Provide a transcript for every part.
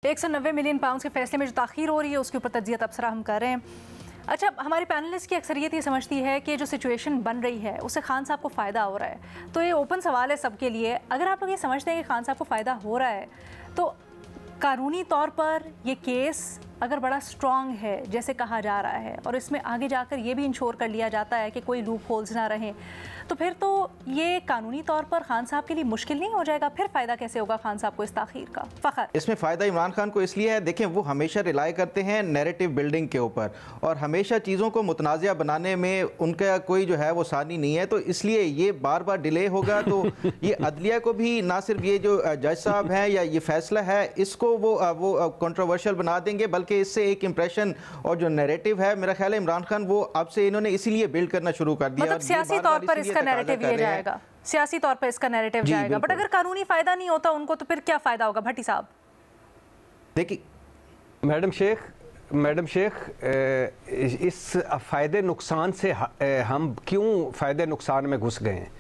190 million pound के फैसले में जो ताख़ीर हो रही है उसके ऊपर तज्ज़िया तबसरा हम कर रहे हैं। अच्छा, हमारे पैनलिस्ट की अक्सरियत ये समझती है कि जो सिचुएशन बन रही है उससे खान साहब को फ़ायदा हो रहा है। तो ये ओपन सवाल है सबके लिए, अगर आप लोग ये समझते हैं कि खान साहब को फ़ायदा हो रहा है तो कानूनी तौर पर ये केस अगर बड़ा स्ट्रॉन्ग है जैसे कहा जा रहा है और इसमें आगे जाकर ये भी इंश्योर कर लिया जाता है कि कोई लूप होल्स ना रहें, तो फिर तो ये कानूनी तौर पर खान साहब के लिए मुश्किल नहीं हो जाएगा? फिर फ़ायदा कैसे होगा खान साहब को इस ताख़ीर का? फ़खर इसमें फ़ायदा इमरान खान को इसलिए है, देखें वो हमेशा रिलाई करते हैं नैरेटिव बिल्डिंग के ऊपर और हमेशा चीज़ों को मुतनाज़िया बनाने में उनका कोई जो है वो सानी नहीं है। तो इसलिए ये बार बार डिले होगा। तो ये अदलिया को भी ना सिर्फ ये जो जज साहब हैं या ये फैसला है इसको वो कंट्रोवर्शियल बना देंगे, बल्कि इससे एक इंप्रेशन और जो नैरेटिव है मेरा ख्याल है इमरान खान वो अब से इन्होंने इसीलिए बिल्ड करना शुरू कर दिया। मतलब सियासी तौर पर इसका नैरेटिव ये जाएगा, सियासी तौर पर इसका नैरेटिव जाएगा, बट अगर कानूनी फायदा नहीं होता उनको तो फिर क्या फायदा होगा? भट्टी साहब देखिए मैडम शेख इस फ़ायदे नुकसान से हम क्यों फ़ायदे नुकसान में घुस गए हैं?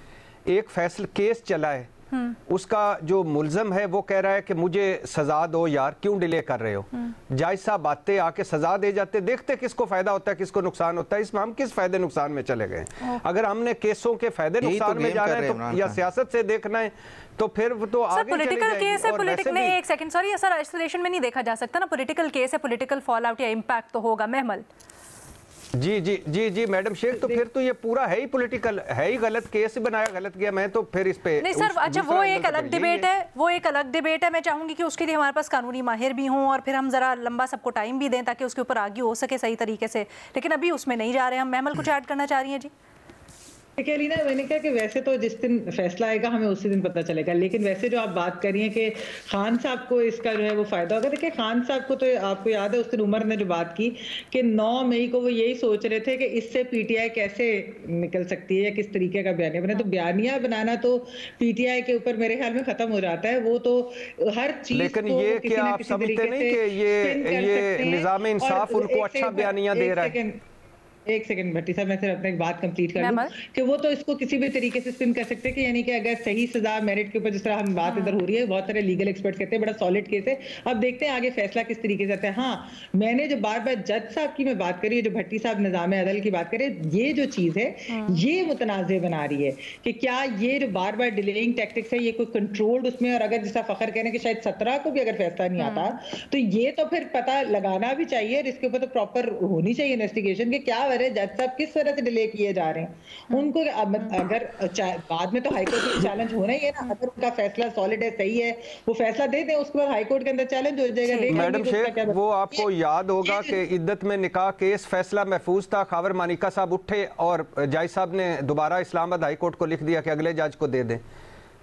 एक फैसला केस चला है, उसका जो मुल्ज़म है वो कह रहा है कि मुझे सजा दो यार, क्यों डिले कर रहे हो? जज साहब आते आके सजा दे जाते, देखते किसको फायदा होता है किसको नुकसान होता है। इसमें हम किस फायदे नुकसान में चले गए? अगर हमने केसों के फायदे नुकसान में जाना है तो या सियासत से देखना है तो फिर तो आगे पॉलिटिकल केस है, पॉलिटिकल नहीं, एक सेकंड सॉरी सर, आइसोलेशन में नहीं देखा जा सकता ना, पॉलिटिकल केस है, पॉलिटिकल फॉल आउट या इम्पैक्ट तो होगा। महमल जी जी जी जी मैडम शेख, तो फिर तो ये पूरा है ही पॉलिटिकल, है ही गलत केस बनाया, गलत किया मैं तो फिर इस पे नहीं सर। अच्छा, वो एक अलग डिबेट है, वो एक अलग डिबेट है। मैं चाहूंगी कि उसके लिए हमारे पास कानूनी माहिर भी हों और फिर हम जरा लंबा सबको टाइम भी दें ताकि उसके ऊपर आगे हो सके सही तरीके से, लेकिन अभी उसमें नहीं जा रहे हम। महमल कुछ ऐड करना चाह रही हैं? जी देखिए अलीना, मैंने कहा कि वैसे तो जिस दिन फैसला आएगा हमें उसी दिन पता चलेगा, लेकिन वैसे जो आप बात कर रही हैं कि खान साहब को इसका जो है वो फायदा होगा, देखिए खान साहब को तो आपको याद है उस दिन उमर ने जो बात की कि 9 मई को वो यही सोच रहे थे कि इससे पीटीआई कैसे निकल सकती है या किस तरीके का बयानिया बने। तो बयानिया बनाना तो पीटीआई के ऊपर मेरे ख्याल में खत्म हो जाता है, वो तो हर चीज। लेकिन ये क्या आप समझते नहीं कि ये निज़ाम इंसाफ उनको अच्छा बयानिया दे रहा है? एक सेकंड भट्टी साहब, मैं सिर्फ अपना एक बात कंप्लीट कर लूं कि वो तो इसको किसी भी तरीके से स्पिन कर सकते हैं कि यानी कि अगर सही सजा मेरिट के ऊपर जिस तरह हम बात इधर हो रही है, बहुत सारे लीगल एक्सपर्ट कहते हैं बड़ा सॉलिड केस है, अब देखते हैं आगे फैसला किस तरीके से आता है। हाँ, मैंने जो बार बार जज साहब की मैं बात करी, जो भट्टी साहब निज़ाम अदल की बात करें, ये जो चीज है ये मुतनाज़े बना रही है कि क्या ये जो बार बार डिलेइंग टैक्टिक्स है ये कोई कंट्रोल्ड उसमें, और अगर जैसा फखर कह रहे हैं कि शायद 17 को भी अगर फैसला नहीं आता तो ये तो फिर पता लगाना भी चाहिए और इसके ऊपर तो प्रॉपर होनी चाहिए इन्वेस्टिगेशन कि क्या वजह जज साहब किस तरह से डिले किए जा रहे हैं। उनको अगर बाद में तो हाईकोर्ट में चैलेंज होना ही है ना, अगर उनका फैसला सॉलिड है, सही है, वो फैसला दे दें, उसके बाद हाईकोर्ट के अंदर चैलेंज हो जाएगा। मैडम शेख, वो आपको याद होगा कि इद्दत में निकाह केस फैसला महफूज था, खावर मानिका साहब उठे और जज साहब ने दोबारा इस्लामाबाद हाईकोर्ट को लिख दिया कि अगले जज को दे दें।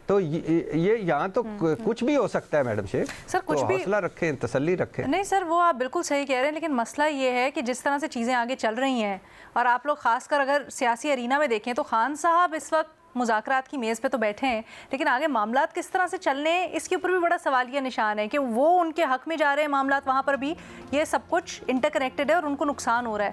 तो ये यहाँ तो कुछ भी हो सकता है मैडम शेख, सर कुछ तो भी हौसला रखें, तसल्ली रखें। नहीं सर, वो आप बिल्कुल सही कह रहे हैं, लेकिन मसला ये है कि जिस तरह से चीज़ें आगे चल रही हैं और आप लोग खासकर अगर सियासी अरीना में देखें तो खान साहब इस वक्त मुज़ाकरात की मेज़ पे तो बैठे हैं, लेकिन आगे मामलात किस तरह से चलने इसके ऊपर भी बड़ा सवालिया निशान है कि वो उनके हक में जा रहे हैं मामलात, वहाँ पर भी ये सब कुछ इंटरकनेक्टेड है और उनको नुकसान हो रहा है।